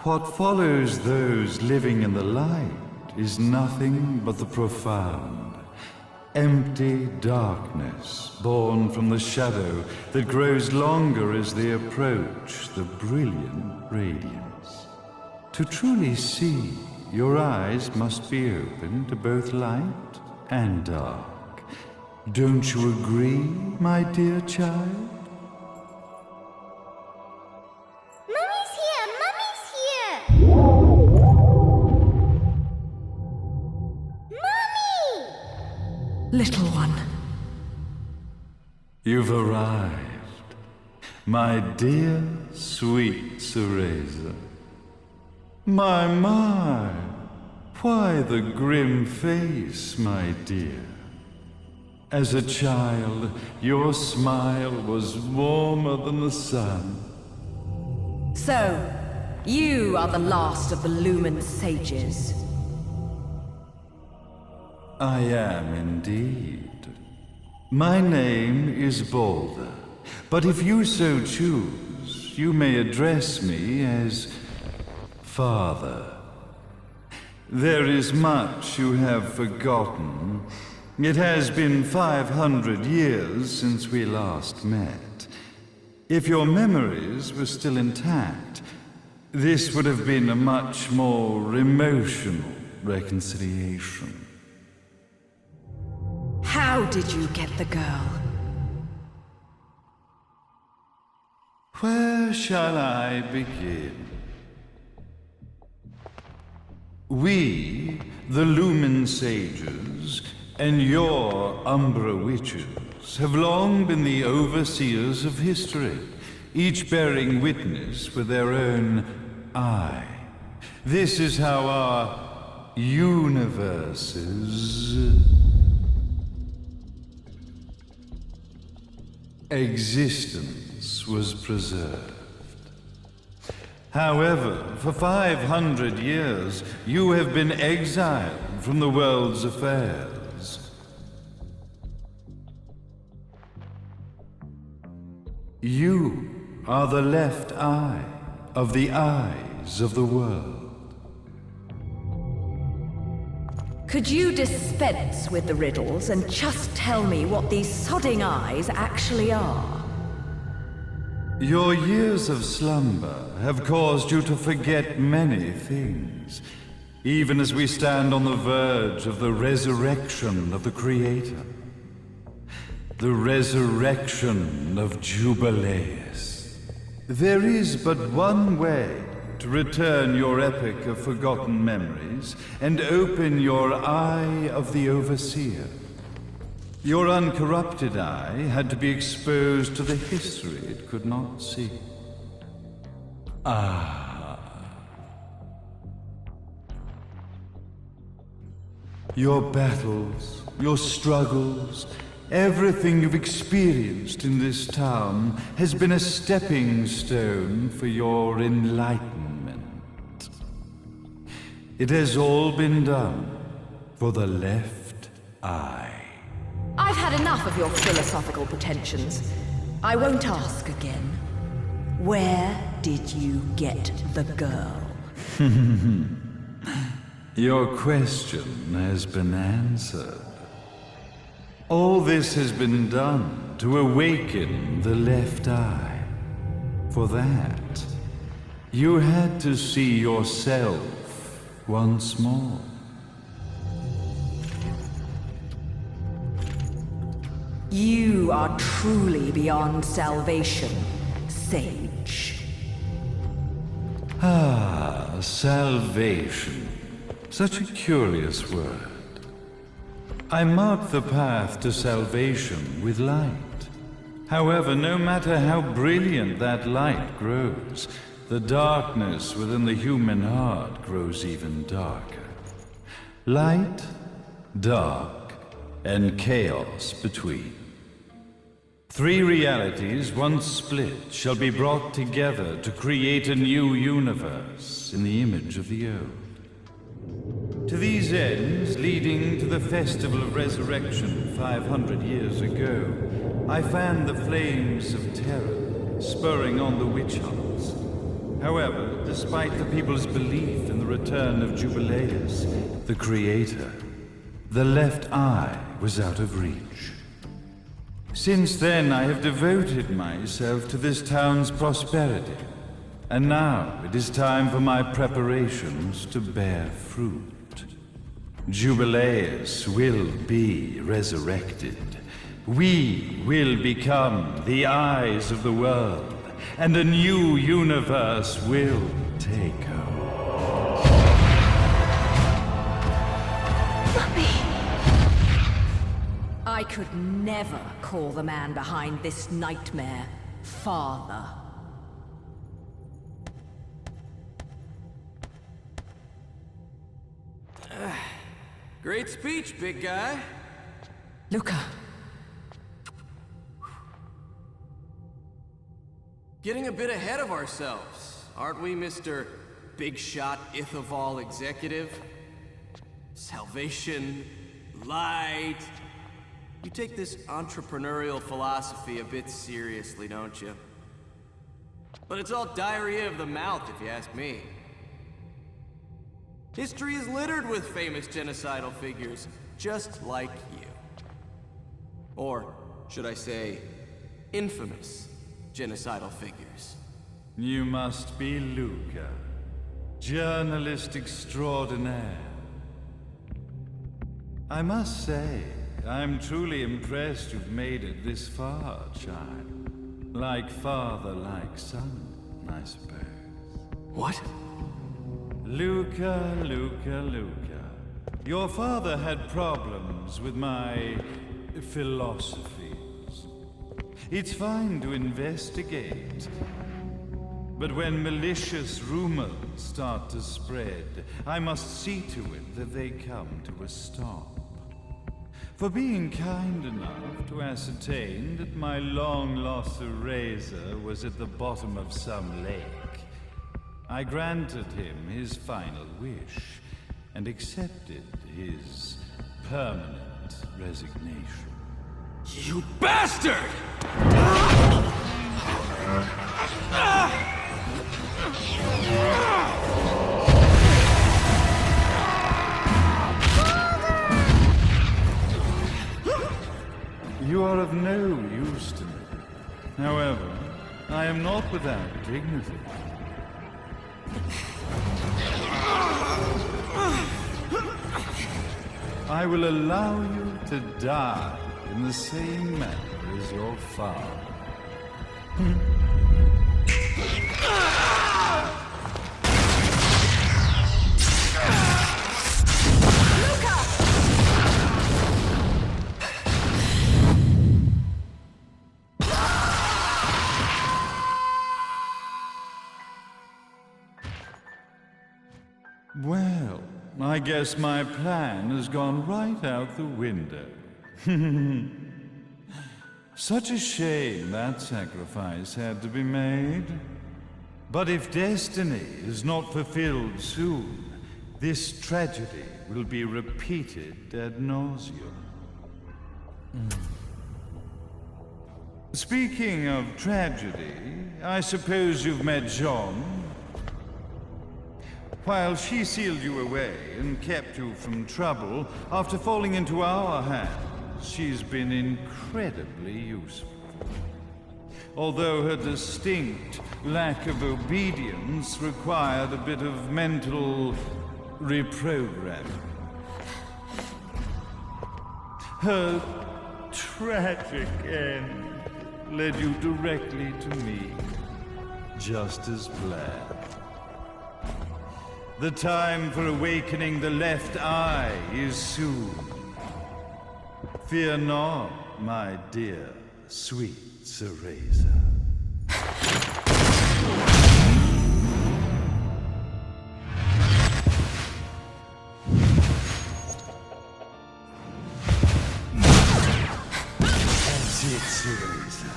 What follows those living in the light is nothing but the profound, empty darkness born from the shadow that grows longer as they approach the brilliant radiance. To truly see, your eyes must be open to both light and dark. Don't you agree, my dear child? Mummy's here! Mummy's here! Mummy! Little one. You've arrived, my dear, sweet Cereza. My, why the grim face, my dear? As a child, your smile was warmer than the sun. So, you are the last of the Lumen sages. I am indeed. My name is Balder, but if you so choose, you may address me as Father. There is much you have forgotten. It has been 500 years since we last met. If your memories were still intact, this would have been a much more emotional reconciliation. How did you get the girl? Where shall I begin? We, the Lumen Sages, and your Umbra Witches, have long been the overseers of history, each bearing witness with their own eye. This is how our universe's existence was preserved. However, for 500 years, you have been exiled from the world's affairs. You are the left eye of the eyes of the world. Could you dispense with the riddles and just tell me what these sodding eyes actually are? Your years of slumber have caused you to forget many things, even as we stand on the verge of the resurrection of the Creator. The resurrection of Jubileus. There is but one way to return your epic of forgotten memories and open your eye of the Overseer. Your uncorrupted eye had to be exposed to the history it could not see. Your battles, your struggles, everything you've experienced in this town has been a stepping stone for your enlightenment. It has all been done for the left eye. I've had enough of your philosophical pretensions. I won't ask again. Where did you get the girl? Your question has been answered. All this has been done to awaken the left eye. For that, you had to see yourself once more. You are truly beyond salvation, sage. Salvation. Such a curious word. I mark the path to salvation with light. However, no matter how brilliant that light grows, the darkness within the human heart grows even darker. Light, dark, and chaos between. Three realities, once split, shall be brought together to create a new universe in the image of the old. To these ends, leading to the Festival of Resurrection 500 years ago, I fanned the flames of terror, spurring on the witch hunts. However, despite the people's belief in the return of Jubileus, the creator, the left eye was out of reach. Since then, I have devoted myself to this town's prosperity, and now it is time for my preparations to bear fruit. Jubileus will be resurrected. We will become the eyes of the world, and a new universe will take hold. I could never call the man behind this nightmare father. Great speech, big guy. Luca. Getting a bit ahead of ourselves, aren't we, Mr. Big Shot Ithaval Executive? Salvation, light. You take this entrepreneurial philosophy a bit seriously, don't you? But it's all diarrhea of the mouth, if you ask me. History is littered with famous genocidal figures, just like you. Or, should I say, infamous genocidal figures. You must be Luca, journalist extraordinaire. I must say, I'm truly impressed you've made it this far, child. Like father, like son, I suppose. What? Luca, Luca, Luca. Your father had problems with my philosophies. It's fine to investigate, but when malicious rumors start to spread, I must see to it that they come to a stop. For being kind enough to ascertain that my long-lost eraser was at the bottom of some lake, I granted him his final wish and accepted his permanent resignation. You bastard! You are of no use to me. However, I am not without dignity. I will allow you to die in the same manner as your father. Well, I guess my plan has gone right out the window. Such a shame that sacrifice had to be made. But if destiny is not fulfilled soon, this tragedy will be repeated ad nauseum. Speaking of tragedy, I suppose you've met Jean. While she sealed you away and kept you from trouble, after falling into our hands, she's been incredibly useful. Although her distinct lack of obedience required a bit of mental reprogramming. Her tragic end led you directly to me, just as planned. The time for awakening the left eye is soon. Fear not, my dear, sweet Cereza. That's it, Cereza.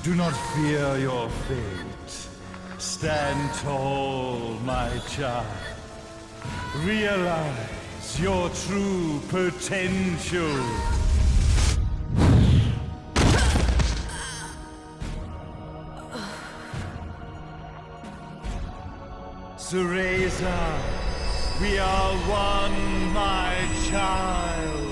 Do not fear your fate. Stand tall, my child. Realize your true potential. Cereza, we are one, my child.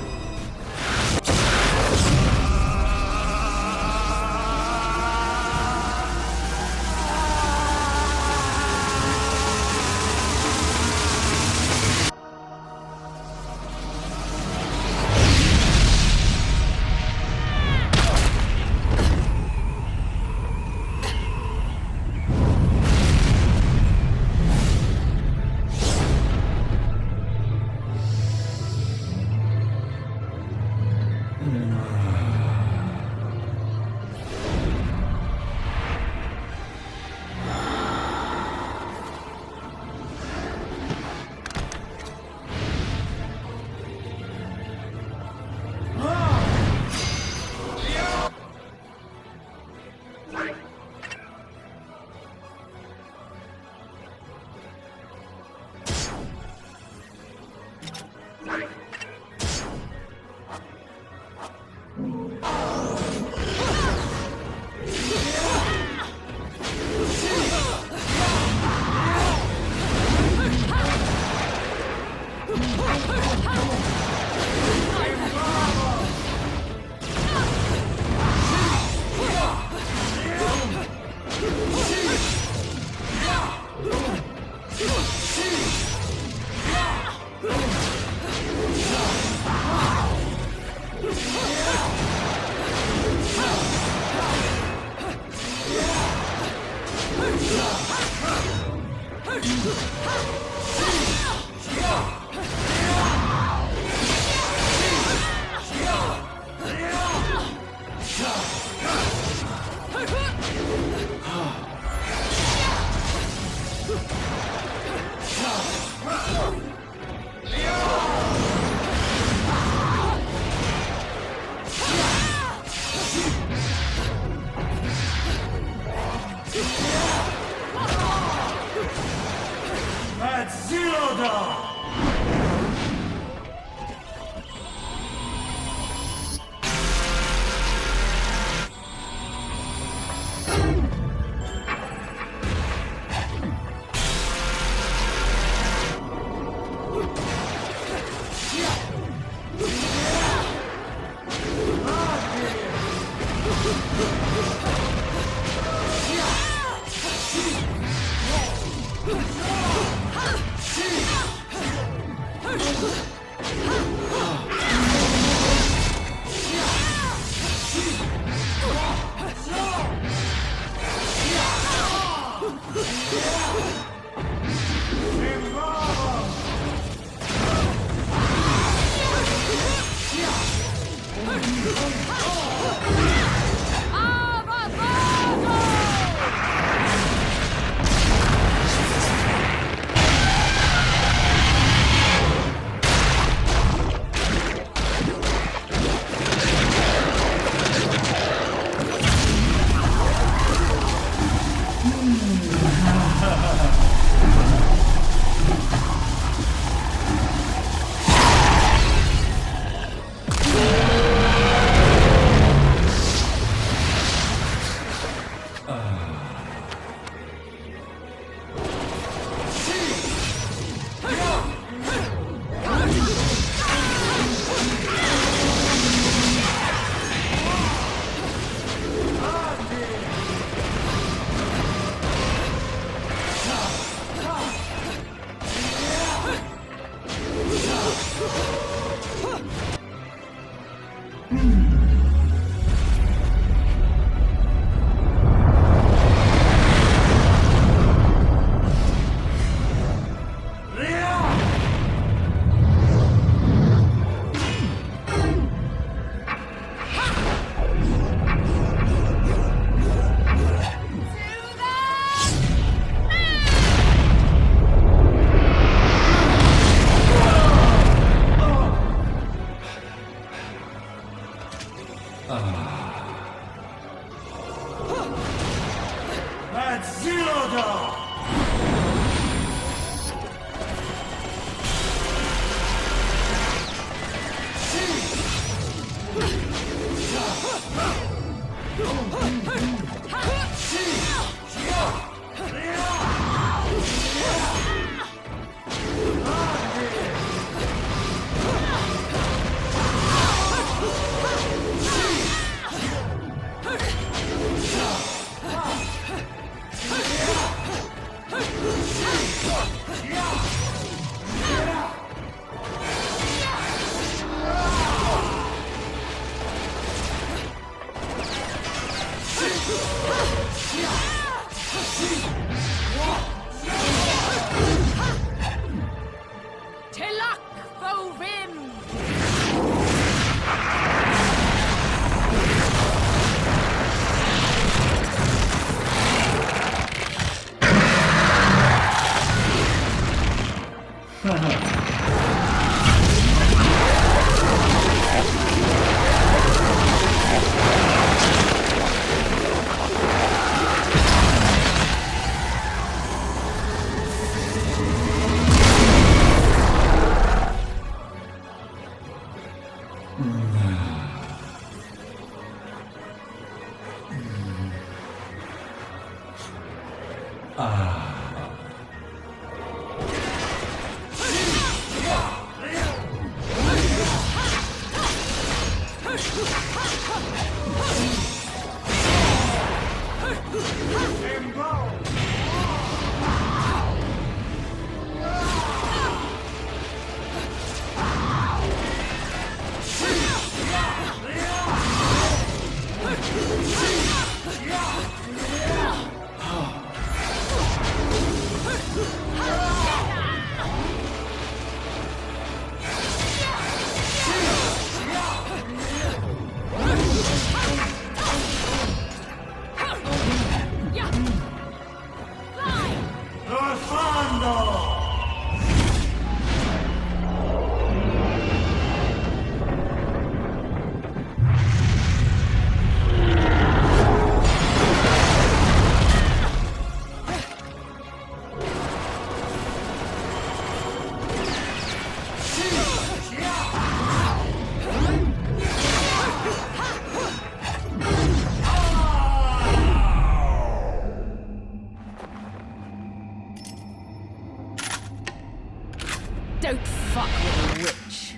Don't fuck with a witch.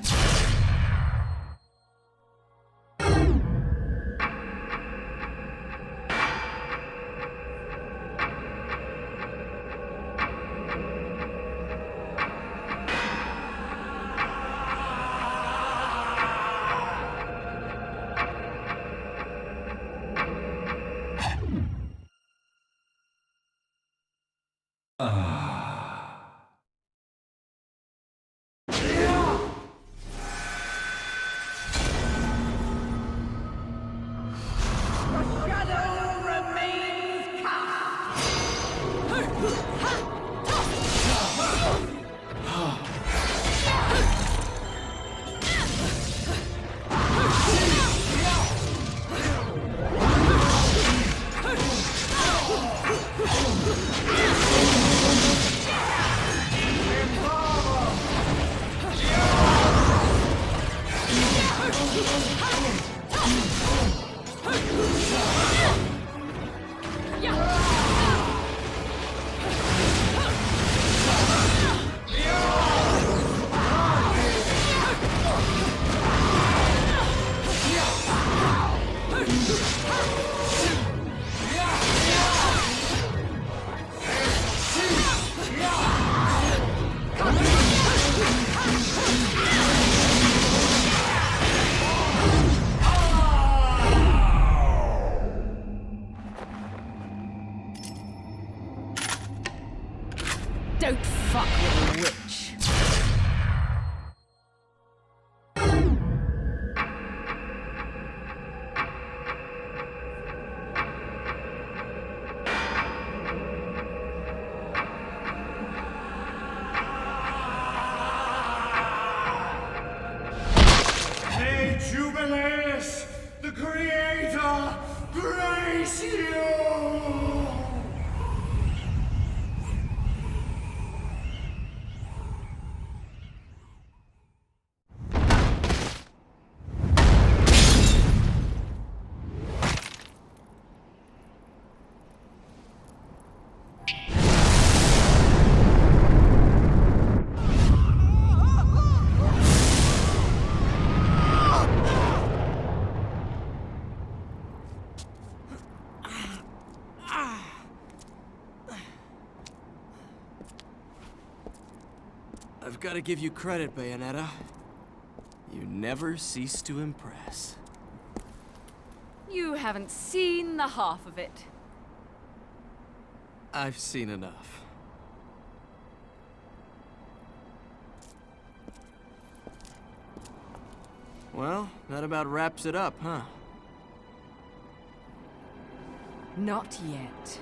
Don't fuck with a witch. May Jubileus, the Creator, grace you! I've got to give you credit, Bayonetta. You never cease to impress. You haven't seen the half of it. I've seen enough. Well, that about wraps it up, huh? Not yet.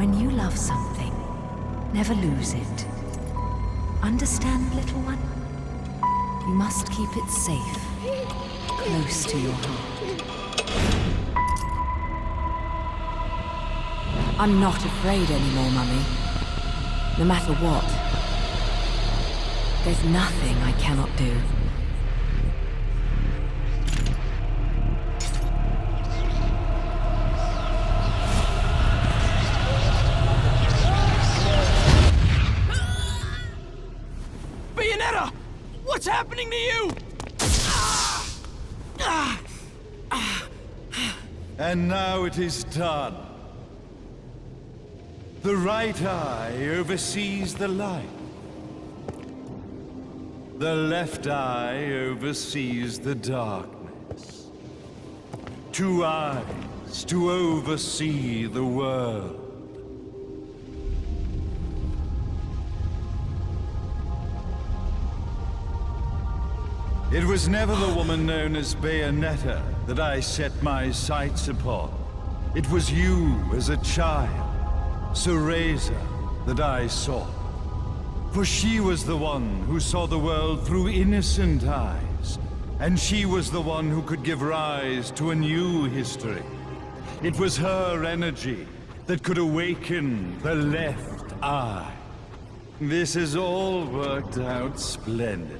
When you love something, never lose it. Understand, little one? You must keep it safe, close to your heart. I'm not afraid anymore, Mummy. No matter what. There's nothing I cannot do. Bayonetta! What's happening to you? And now it is done. The right eye oversees the light. The left eye oversees the darkness. 2 eyes to oversee the world. It was never the woman known as Bayonetta that I set my sights upon. It was you as a child, Cereza, that I sought. For she was the one who saw the world through innocent eyes, and she was the one who could give rise to a new history. It was her energy that could awaken the left eye. This has all worked out splendidly.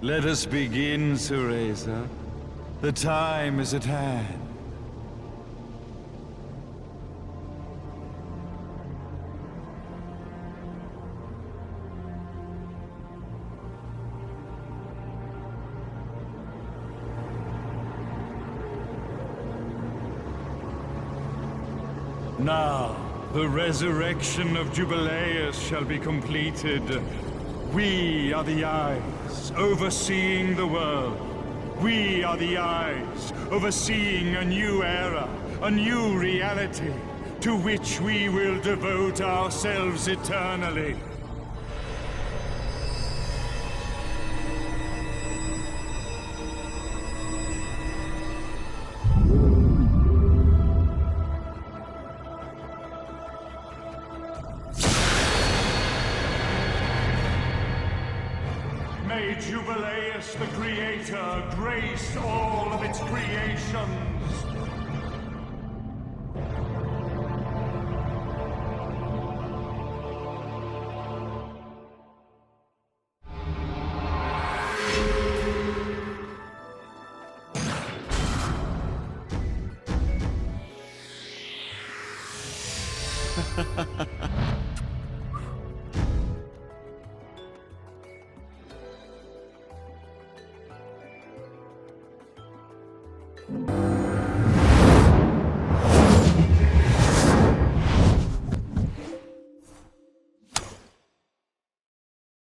Let us begin, Cereza. The time is at hand. Now, the resurrection of Jubileus shall be completed. We are the eyes, overseeing the world. We are the eyes, overseeing a new era, a new reality, to which we will devote ourselves eternally. May Jubileus the Creator grace all of its creations.